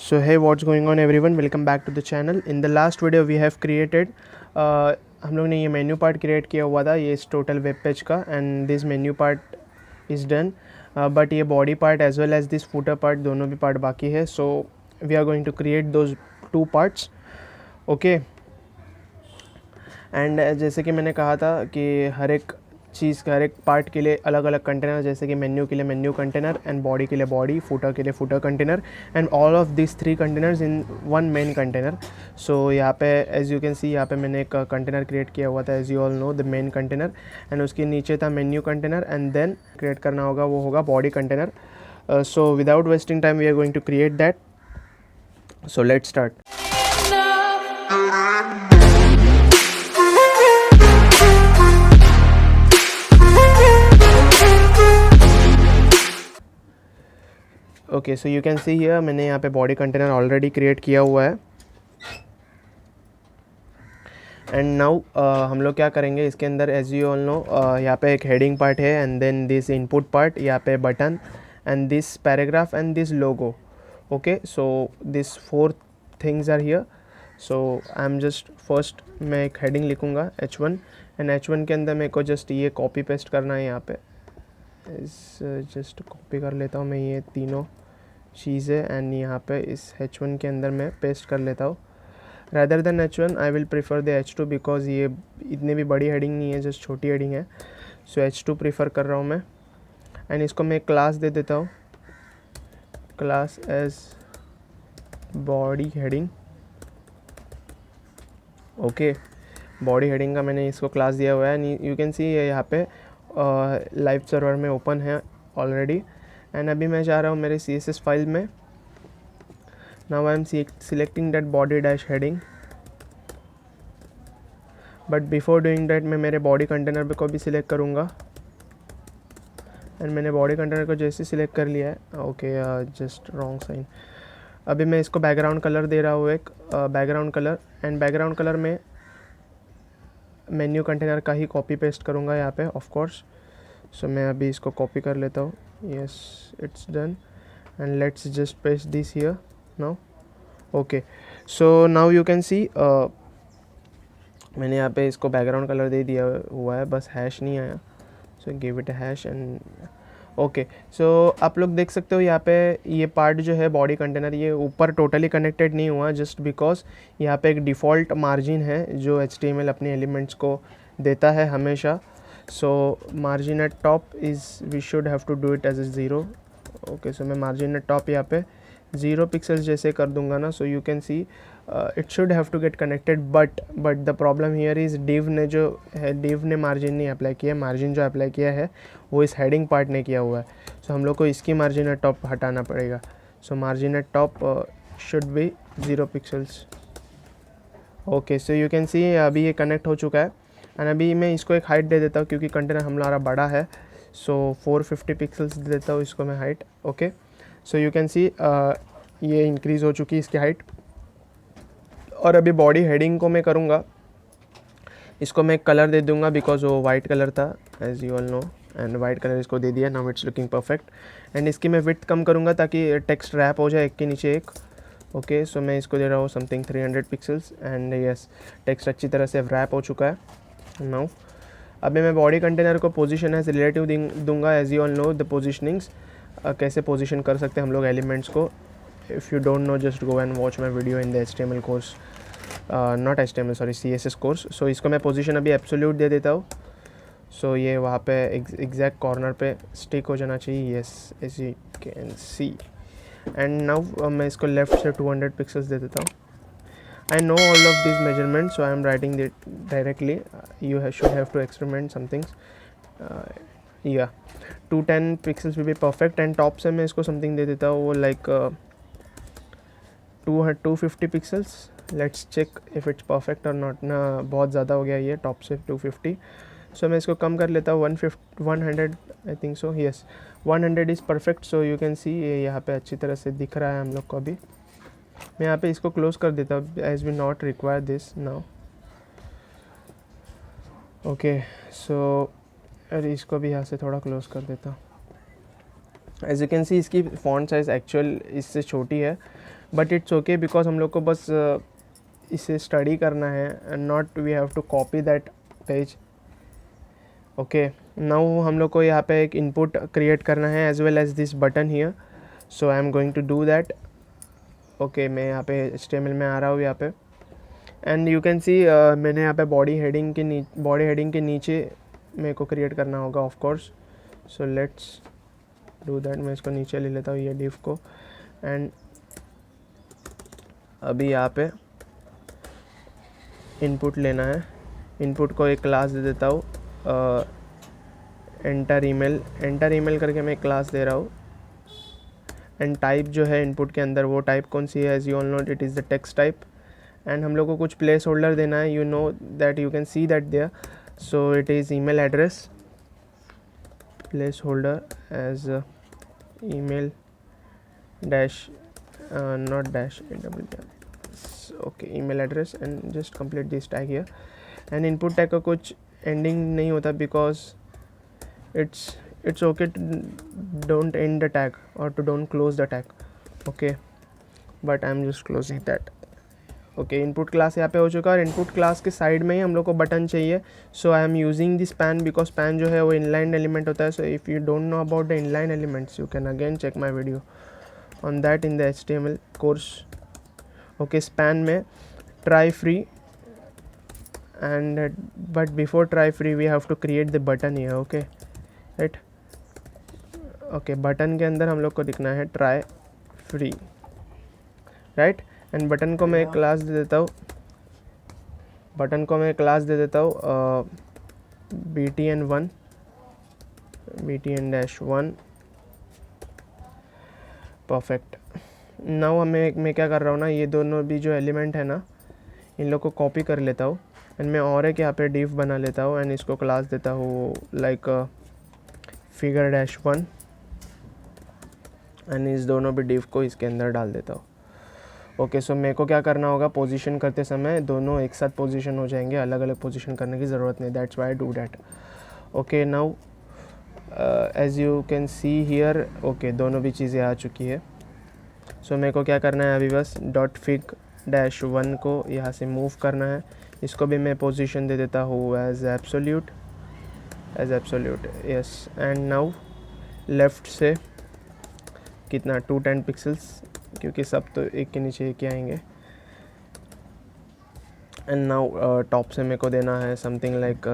So hey, what's going on everyone, welcome back to the channel. In the last video we have created हम लोग ने ये menu part create किया हुआ था, ये इस टोटल वेब पेज का, and this menu part is done, but ये body part as well as this footer part दोनों भी पार्ट बाकी है. So we are going to create those two parts. Okay, and जैसे कि मैंने कहा था कि हर एक चीज़ का हर एक पार्ट के लिए अलग अलग कंटेनर, जैसे कि मेन्यू के लिए मेन्यू कंटेनर, एंड बॉडी के लिए बॉडी, फूटर के लिए footer container, and all of this 3 containers in one main container. So यहाँ पे एज यू कैन सी, यहाँ पे मैंने एक कंटेनर क्रिएट किया हुआ था, as you all know the main container, and उसके नीचे था menu container, and then create करना होगा वो होगा body container. So without wasting time we are going to create that. So let's start. Okay, so you can see here मैंने यहाँ पे बॉडी कंटेनर ऑलरेडी क्रिएट किया हुआ है. एंड नाउ हम लोग क्या करेंगे इसके अंदर, एज यू ऑल नो यहाँ पे एक हेडिंग पार्ट है, and then this input part, यहाँ पे button, and this paragraph, and this logo. Okay, so this 4 things are here. So I am just first मैं एक हेडिंग लिखूँगा H1, एंड H1 के अंदर मेरे को जस्ट ये कॉपी पेस्ट करना है. यहाँ पे जस्ट कॉपी कर लेता हूँ मैं ये तीनों चीज़ें, एंड यहाँ पे इस H1 के अंदर मैं पेस्ट कर लेता हूँ. Rather than H1 I will prefer the H2, because ये इतनी भी बड़ी हेडिंग नहीं है, जस्ट छोटी हेडिंग है. सो H2 प्रीफर कर रहा हूँ मैं, एंड इसको मैं क्लास दे देता हूँ, class as body heading. Okay, body heading का मैंने इसको क्लास दिया हुआ है. यू कैन सी ये यहाँ पे लाइव सर्वर में ओपन है ऑलरेडी, एंड अभी मैं जा रहा हूँ मेरे CSS फाइल में. Now I am selecting that body dash heading, but before doing that मैं मेरे बॉडी कंटेनर को भी सिलेक्ट करूँगा, एंड मैंने बॉडी कंटेनर को जैसे सिलेक्ट कर लिया है. Okay, just wrong sign. अभी मैं इसको बैकग्राउंड कलर दे रहा हूँ, एक background colour, and background colour में मेन्यू कंटेनर का ही कॉपी पेस्ट करूँगा यहाँ पे ऑफ कोर्स. सो मैं अभी इसको कॉपी कर लेता हूँ. Yes, it's done, and let's just paste this here now. Okay, so now you can सी मैंने यहाँ पे इसको बैकग्राउंड कलर दे दिया हुआ है, बस हैश नहीं आया. So give it a hash, and okay. So आप लोग देख सकते हो यहाँ पे ये पार्ट जो है बॉडी कंटेनर, ये ऊपर टोटली कनेक्टेड नहीं हुआ, जस्ट बिकॉज यहाँ पे एक डिफ़ॉल्ट मार्जिन है जो HTML अपने एलिमेंट्स को देता है हमेशा. So margin at top is we should have to do it as a 0. Okay, so मैं मार्जिन एट टॉप यहाँ पे 0 पिक्सल्स जैसे कर दूंगा ना. So you can see it should have to get connected, but the problem here is div ने जो है, डिव ने मार्जिन नहीं अप्लाई किया. मार्जिन जो अप्लाई किया है वो इस हेडिंग पार्ट ने किया हुआ है. सो हम लोग को इसकी मार्जिन एट टॉप हटाना पड़ेगा. So margin at top should be 0 pixels. Okay, so you can see अभी ये कनेक्ट हो चुका है, एंड अभी मैं इसको एक हाइट दे देता हूँ क्योंकि कंटेनर हमारा बड़ा है. सो 450 पिक्सल्स दे देता हूँ इसको मैं height. Okay, so you can सी ये इंक्रीज़ हो चुकी है इसकी हाइट. और अभी बॉडी हेडिंग को मैं करूँगा, इसको मैं कलर दे दूँगा बिकॉज वो वाइट कलर था as you all know, and white colour इसको दे दिया. Now it's looking perfect, and इसकी मैं विड्थ कम करूँगा ताकि टेक्स्ट रैप हो जाए एक के नीचे एक. ओके, सो मैं इसको दे रहा हूँ something 300 pixels, and yes, text अच्छी तरह से रैप हो चुका है. नाउ अभी मैं बॉडी कंटेनर को पोजीशन एज रिलेटिव दूंगा. As you all know the positionings, कैसे पोजीशन कर सकते हैं हम लोग एलिमेंट्स को. If you don't know just go and watch my video in the HTML course, not HTML sorry CSS course. So इसको मैं पोजीशन अभी एब्सोल्यूट दे देता हूँ. सो ये वहाँ पे एग्जैक्ट कॉर्नर पे स्टिक हो जाना चाहिए. Yes, as you can see, and now मैं इसको लेफ्ट से 200 पिक्सल्स दे देता हूँ. I know all of these measurements, so I am writing it directly. You should have to experiment some things. Yeah, 210 pixels will be perfect, and top से मैं इसको something दे देता हूँ वो like 250 pixels. Let's check if it's perfect or not. ना बहुत ज़्यादा हो गया ये टॉप से 250. So मैं इसको कम कर लेता हूँ 100 I think so. Yes, 100 is perfect. So you can see ये यहाँ पे अच्छी तरह से दिख रहा है हम लोग को. अभी मैं यहाँ पे इसको क्लोज कर देता हूँ as we not require this now. Okay, so अरे इसको भी यहाँ से थोड़ा क्लोज कर देता हूँ. एज यू कैन सी इसकी फॉन्ट साइज़ एक्चुअल इससे छोटी है, बट इट्स ओके बिकॉज हम लोग को बस इसे स्टडी करना है and not we have to copy that page. Okay, now हम लोग को यहाँ पे एक इनपुट क्रिएट करना है as well as this button here. So I am going to do that. Okay, मैं यहाँ पे HTML में आ रहा हूँ यहाँ पे एंड यू कैन सी मैंने यहाँ पे बॉडी हेडिंग के नीचे मेरे को क्रिएट करना होगा of course. So let's do that. मैं इसको नीचे ले लेता हूँ ये div को एंड अभी यहाँ पे इनपुट लेना है. इनपुट को एक क्लास दे देता हूँ एंटर ईमेल करके मैं एक क्लास दे रहा हूँ. एंड टाइप जो है इनपुट के अंदर वो टाइप कौन सी है, as you all know it is the text type. And हम लोग को कुछ प्लेस होल्डर देना है. You know that you can see that there. So it is email address placeholder as email dash not dash okay email address and just complete this tag here. and input tag का कुछ ending नहीं होता because it's okay to don't end the tag or to don't close the tag. okay, but I'm just closing that. Okay, input class यहाँ पे हो चुका है और इनपुट क्लास के साइड में ही हम लोग को बटन चाहिए. So I am using this span because span जो है वो इनलाइन एलिमेंट होता है. So if you don't know about the inline elements you can again check my video on that in the HTML course. okay, span में try free and but before try free we have to create the button here. okay, right. okay, button के अंदर हम लोग को दिखना है try free, right. and button को मैं एक क्लास दे देता हूँ. btn1 btn-1 perfect. नाउ मैं क्या कर रहा हूँ ना, ये दोनों भी जो एलिमेंट है ना इन लोग को कॉपी कर लेता हूँ एंड मैं और एक यहाँ पे div बना लेता हूँ एंड इसको क्लास देता हूँ लाइक figure-1 एंड इस दोनों भी div को इसके अंदर डाल देता हूँ. ओके, सो मेरे को क्या करना होगा, पोजीशन करते समय दोनों एक साथ पोजीशन हो जाएंगे, अलग अलग पोजीशन करने की ज़रूरत नहीं. That's why I do that. Okay, now as you can see here okay दोनों भी चीज़ें आ चुकी है. सो मेरे को क्या करना है अभी बस .fig-1 को यहाँ से मूव करना है. इसको भी मैं पोजीशन दे देता हूँ as absolute yes. And now left से कितना 210 पिक्सल्स क्योंकि सब तो एक के नीचे एक आएंगे. एंड नाउ टॉप से मेरे को देना है समथिंग लाइक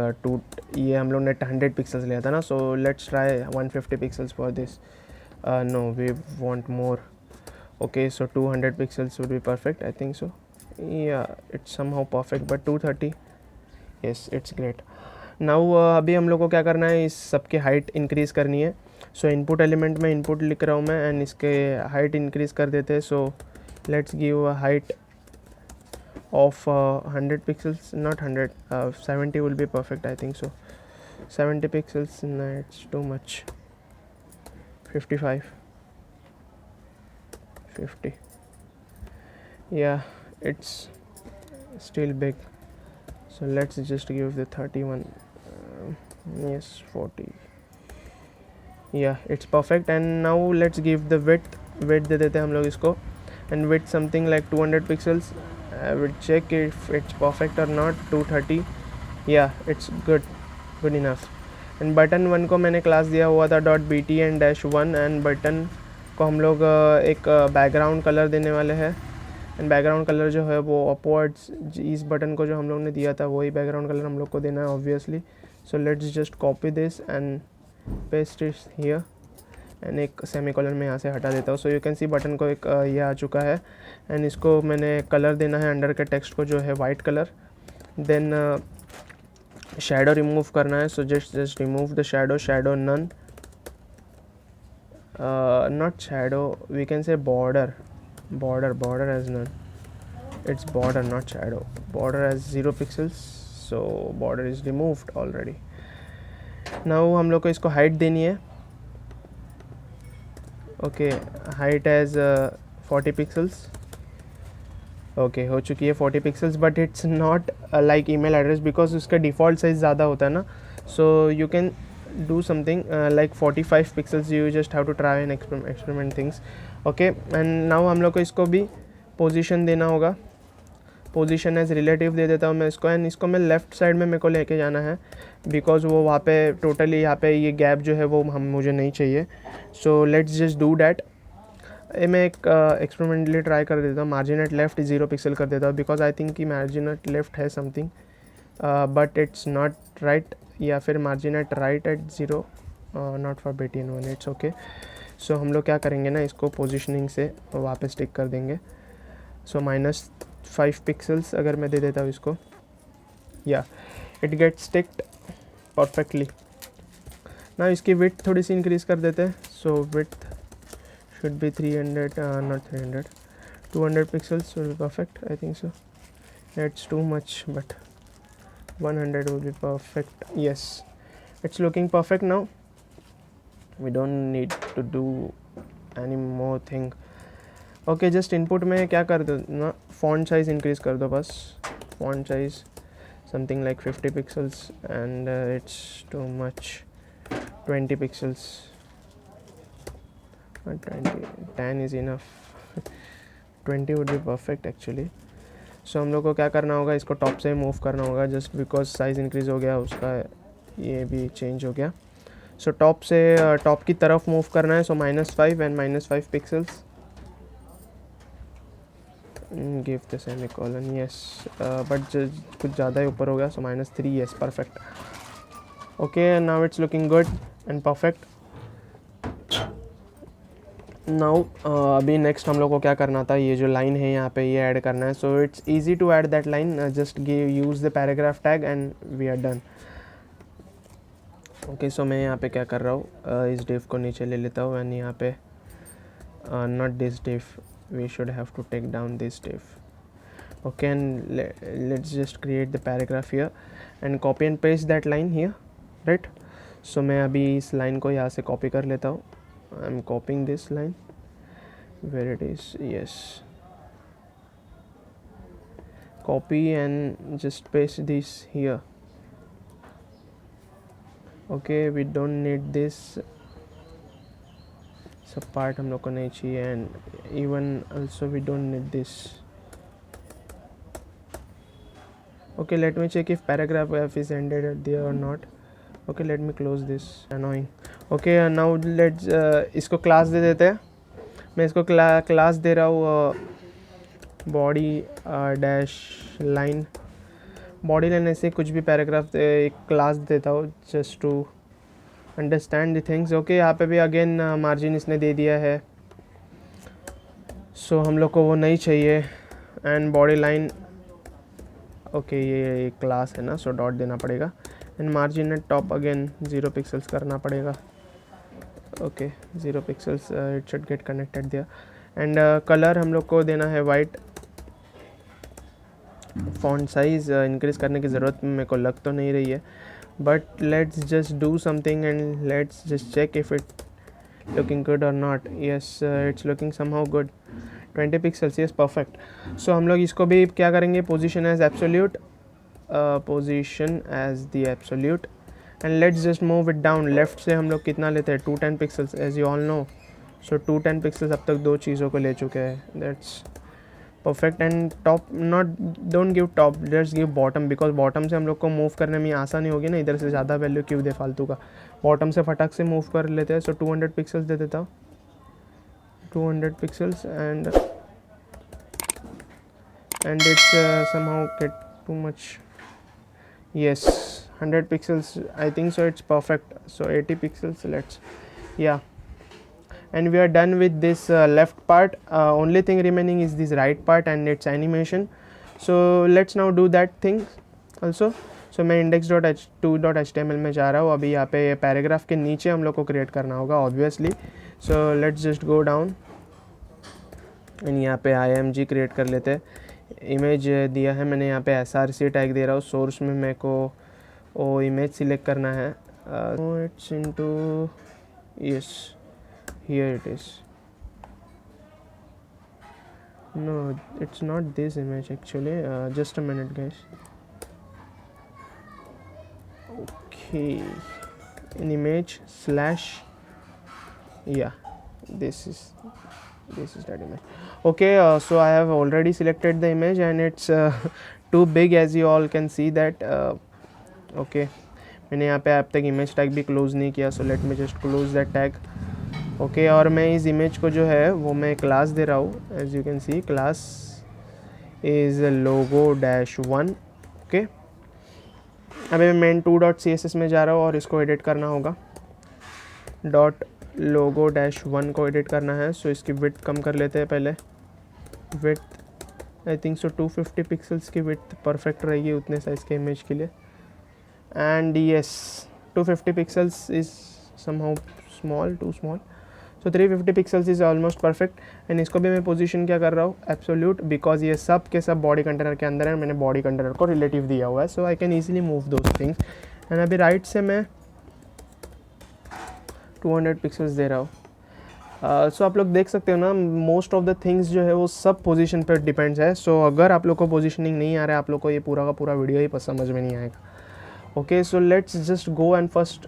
ये हम लोग ने 100 पिक्सल्स लिया था ना. So let's try 150 pixels for this. No we want more. Okay, so 200 pixels would be perfect I think. So yeah it's somehow perfect but 230 yes it's great. Now अभी हम लोग को क्या करना है, इस सब की हाइट इंक्रीज़ करनी है. सो इनपुट एलिमेंट में इनपुट लिख रहा हूँ मैं एंड इसके हाइट इंक्रीज़ कर देते हैं. So let's give a height of 100 pixels, not 100, 70 will be perfect I think. so 70 pixels, no it's too much. 55 50 yeah it's still big. so let's just give the 31 yes 40 yeah it's perfect. and now let's give the width दे देते हैं हम लोग इसको and width something like 200 pixels. I will check if it's perfect or not. 230 yeah it's good enough. and button 1 को मैंने class दिया हुआ था .btn-1 एंड बटन को हम लोग एक बैकग्राउंड कलर देने वाले हैं. एंड बैकग्राउंड कलर जो है वो अपवर्ड्स इस बटन को जो हम लोग ने दिया था वही बैकग्राउंड कलर हम लोग को देना है obviously. So let's just copy this and paste it here and एक सेमीकोलन में यहाँ से हटा देता हूँ. सो यू कैन सी बटन को एक ये आ चुका है एंड इसको मैंने कलर देना है अंडर के टेक्स्ट को जो है white colour. Then shadow remove करना है. So just remove the shadow none not shadow we can say border as none. It's border not shadow. Border as 0 pixels. So border is removed already. Now हम लोग को इसको height देनी है. Okay, height as 40 pixels. Okay हो चुकी है 40 pixels but it's not like email address because उसका डिफ़ॉल्ट साइज़ ज़्यादा होता है ना. So you can do something like 45 pixels. You just have to try and experiment things. Okay, and now हम लोग को इसको भी पोजीशन देना होगा, पोजीशन एज रिलेटिव दे देता हूँ मैं इसको, एंड इसको मैं लेफ़्ट साइड में मेरे को लेके जाना है बिकॉज वो वहाँ पे टोटली यहाँ पे ये गैप जो है वो मुझे नहीं चाहिए. सो लेट्स जस्ट डू डैट. मैं एक एक्सपेरिमेंटली ट्राई कर देता हूँ. मार्जिन एट लेफ्ट 0 पिक्सल कर देता हूँ बिकॉज आई थिंक कि मार्जिन एट लेफ्ट है something but it's not right, या फिर margin at right at 0 not for between one, it's okay. So हम लोग क्या करेंगे ना, इसको पोजिशनिंग से वापस टिक कर देंगे. सो -5 पिक्सल्स अगर मैं दे देता हूँ इसको, या इट गेट्स टिक्ड परफेक्टली. ना इसकी विड्थ थोड़ी सी इंक्रीज़ कर देते हैं. सो width should be 300 not 300, 200 pixels will be perfect, I think so. That's too much, but 100 will be perfect. Yes, it's looking perfect now. We don't need to do any more thing. Okay, just input में क्या कर दो ना, font size increase कर दो बस. Font size something like 50 pixels and it's too much, 20 pixels. 10 is enough. 20 would be perfect actually. सो हम लोग को क्या करना होगा, इसको टॉप से मूव करना होगा जस्ट बिकॉज साइज़ इंक्रीज़ हो गया उसका, ये भी चेंज हो गया. सो टॉप से टॉप की तरफ मूव करना है. सो -5 and -5 pixels. Give the semicolon. Yes, but कुछ ज़्यादा ही ऊपर हो गया. सो -3. Yes, perfect. Okay, now it's looking good and perfect. Now अभी नेक्स्ट हम लोग को क्या करना था, ये जो लाइन है यहाँ पे ये ऐड करना है. So it's easy to add that line, just use the paragraph tag and we are done. Okay, so मैं यहाँ पे क्या कर रहा हूँ, इस डिव को नीचे ले लेता हूँ एंड यहाँ पे not this div, we should have to take down this div. Okay, and let's just create the paragraph here and copy and paste that line here, right. So मैं अभी इस लाइन को यहाँ से कॉपी कर लेता हूँ. I'm copying this line where it is. Yes, copy and just paste this here. Okay, we don't need this सब part हम लोग को नहीं चाहिए, and even also we don't need this. Okay, let me check if paragraph F is ended at there or not. Okay, let me close this, annoying. Okay, now let's इसको class दे देते हैं. मैं इसको क्लास दे रहा हूँ body dash line. Body line ऐसे कुछ भी पैराग्राफ एक क्लास देता हूँ just to understand the things. Okay, यहाँ पे भी अगेन मार्जिन इसने दे दिया है. सो हम लोग को वो नहीं चाहिए. एंड बॉडी लाइन, ओके ये क्लास है ना, सो डॉट देना पड़ेगा. And margin at top again 0 pixels करना पड़ेगा. Okay, 0 pixels, it should get connected दिया. एंड कलर हम लोग को देना है वाइट. फॉन्ट साइज इंक्रीज़ करने की ज़रूरत मेरे को लग तो नहीं रही है, but let's just do something and let's just check if it looking good और not. Yes, it's looking somehow good. 20 pixels, yes, perfect. So हम लोग इसको भी क्या करेंगे, position as absolute, position as the absolute, and let's just move it down. Left से हम लोग कितना लेते हैं, 210 pixels as you all know. So 210 pixels अब तक दो चीज़ों को ले चुके हैं. That's perfect. And top not, don't give top, let's give bottom because bottom से हम लोग को मूव करने में आसानी होगी ना. इधर से ज़्यादा वैल्यू क्यों दे फालतू का, बॉटम से फटाक से मूव कर लेते हैं. सो 200 पिक्सल्स दे देता हूँ, 200 pixels and it's somehow get too much. Yes, 100 pixels, I think so, it's perfect. So 80 pixels, let's, yeah, and we are done with this left part. Only thing remaining is this right part and its animation. So let's now do that thing also. So मैं index.2.html में जा रहा हूँ. अभी यहाँ पे paragraph के नीचे हम लोग को क्रिएट करना होगा obviously. So let's just go down and यहाँ पे img क्रिएट कर लेते हैं. इमेज दिया है मैंने, यहाँ पे src टैग दे रहा हूँ. सोर्स में मेरे को वो इमेज सिलेक्ट करना है. It's into, yes, here it is. No, it's not this image actually. Just a minute guys. Okay, in image slash, yeah this is that image. Okay, so I have already selected the image and it's too big, as you all can see that. Okay, मैंने यहाँ पे अब तक image tag भी close नहीं किया, so let me just close that tag. Okay, और मैं इस इमेज को जो है वो मैं क्लास दे रहा हूँ. As you can see, class is logo-1. Okay, अभी मैं main2.css में जा रहा हूँ और इसको एडिट करना होगा. .logo-1 को एडिट करना है, सो इसकी विड्थ कम कर लेते हैं पहले. Width I think so 250 pixels की विड्थ परफेक्ट रहेगी उतने साइज़ के इमेज के लिए. And yes, 250 pixels is somehow small, too small, so 350 pixels is almost perfect. And इसको भी मैं पोजीशन क्या कर रहा हूँ, एब्सोल्यूट, बिकॉज ये सब के सब बॉडी कंटेनर के अंदर है. मैंने बॉडी कंटेनर को रिलेटिव दिया हुआ है, so I can easily move those things. And अभी राइट से मैं 200 पिक्सल्स दे रहा हूँ. सो आप लोग देख सकते हो ना, मोस्ट ऑफ द थिंग्स जो है वो सब पोजीशन पर डिपेंड्स है. सो अगर आप लोग को पोजीशनिंग नहीं आ रहा है, आप लोग को ये पूरा का पूरा वीडियो ही समझ में नहीं आएगा. Okay, so let's just go and first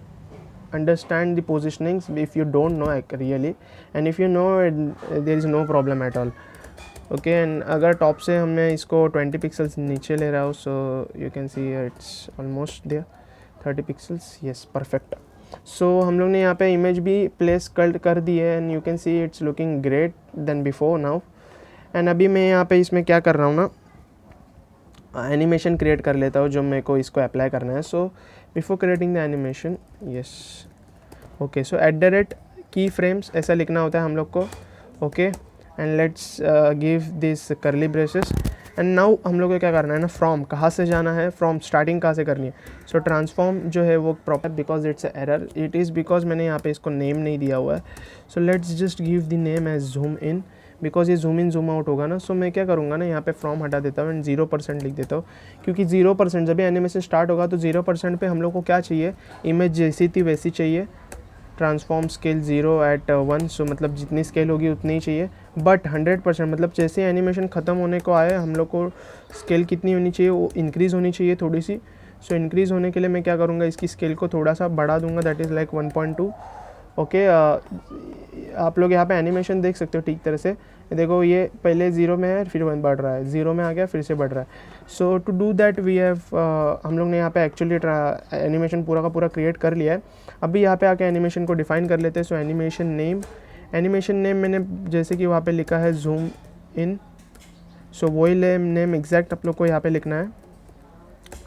understand the positionings if you don't know really, and if you know there is no problem at all. Okay, and अगर टॉप से हमने इसको 20 पिक्सल्स नीचे ले रहा हूँ, so you can see it's almost there, 30 pixels, yes, perfect. So हम लोग ने यहाँ पे इमेज भी प्लेस कर दी है and you can see it's looking great than before now. and अभी मैं यहाँ पे इसमें क्या कर रहा हूँ ना, एनिमेशन क्रिएट कर लेता हूँ जो मेरे को इसको अप्लाई करना है. So before creating the animation, yes, okay, so @ की फ्रेम्स ऐसा लिखना होता है हम लोग को. Okay, and let's give this curly braces. And now हम लोग को क्या करना है ना, फ्रॉम कहाँ से जाना है, फ्रॉम स्टार्टिंग कहाँ से करनी है. सो ट्रांसफॉर्म जो है वो proper, because it's error, it is because मैंने यहाँ पे इसको नेम नहीं दिया हुआ है. So let's just give the name as zoom in, because ये जूम इन जूम आउट होगा ना. सो मैं क्या करूँगा ना, यहाँ पे फ्रॉम हटा देता हूँ एंड 0% लिख देता हूँ, क्योंकि 0% जब भी एनिमेशन स्टार्ट होगा तो 0% पे हम लोग को क्या चाहिए, इमेज जैसी थी वैसी चाहिए. ट्रांसफॉर्म स्केल 0 at 1, सो मतलब जितनी स्केल होगी उतनी ही चाहिए. बट 100% मतलब जैसे एनिमेशन ख़त्म होने को आए, हम लोग को स्केल कितनी होनी चाहिए, वो इंक्रीज़ होनी चाहिए थोड़ी सी. सो इंक्रीज़ होने के लिए मैं क्या करूँगा, इसकी स्केल को थोड़ा सा बढ़ा दूँगा, दैट इज़ लाइक 1.2. ओके, आप लोग यहाँ पे एनिमेशन देख सकते हो ठीक तरह से. देखो ये पहले 0 में है, फिर 1 बढ़ रहा है, 0 में आ गया, फिर से बढ़ रहा है. So to do that we have, हम लोग ने यहाँ पे एक्चुअली एनिमेशन पूरा का पूरा क्रिएट कर लिया है. अभी यहाँ पे आके एनिमेशन को डिफ़ाइन कर लेते हैं. सो एनिमेशन नेम मैंने जैसे कि वहाँ पे लिखा है जूम इन, सो वही नेम एग्जैक्ट आप लोग को यहाँ पे लिखना है.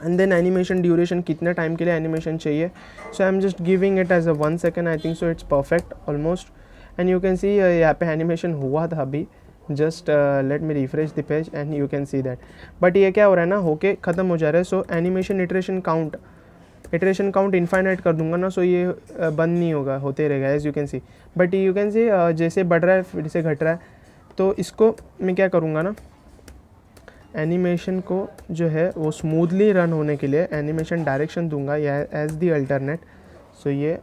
एंड देन एनिमेशन ड्यूरेशन, कितना टाइम के लिए एनिमेशन चाहिए. So I am just giving it as a 1 second, I think so it's perfect almost. And you can see यहाँ पे एनिमेशन हुआ था अभी, just let me refresh the page and you can see that. But ये क्या हो रहा है ना, होके ख़त्म हो जा रहा है. सो एनिमेशन इटरेशन काउंट इनफाइनाइट कर दूंगा ना, सो ये बंद नहीं होगा, होते रहेगा, as you can see. But you can see जैसे बढ़ रहा है फिर से घट रहा है. तो इसको मैं क्या करूँगा ना, एनिमेशन को जो है वो स्मूथली रन होने के लिए एनिमेशन डायरेक्शन दूंगा या एज दी अल्टरनेट. सो ये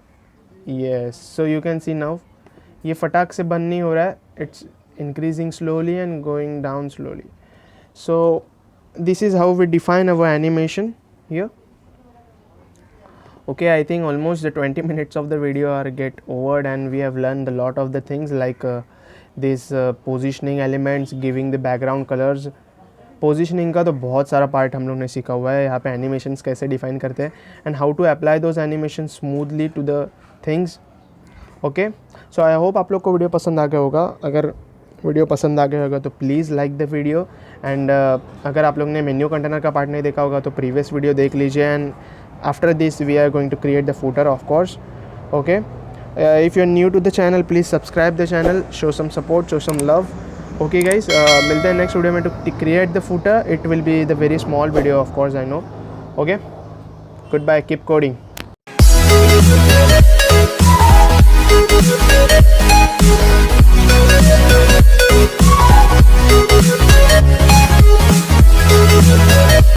yes, so you can see now ये फटाक से बंद नहीं हो रहा है, it's increasing slowly and going down slowly. So this is how we define our animation here. Okay, I think almost the 20 minutes of the video are get over and we have learned a lot of the things like this positioning elements, giving the background colors. Positioning का तो बहुत सारा part हम लोग ने सीखा हुआ है. यहाँ पे एनिमेशंस कैसे डिफाइन करते हैं and how to apply those animations smoothly to the things. Okay, so I hope आप लोग को वीडियो पसंद आ गया होगा. अगर वीडियो पसंद आ गया होगा तो please like the video. And अगर आप लोग ने मेन्यू कंटेनर का पार्ट नहीं देखा होगा तो प्रीवियस वीडियो देख लीजिए. And after this we are going to create the footer, of course. Okay, if you're new to the channel, please subscribe the channel, show some support, show some love. Okay guys, मिलते हैं next video में to create the footer. It will be the very small video, of course, I know. Okay, goodbye, keep coding.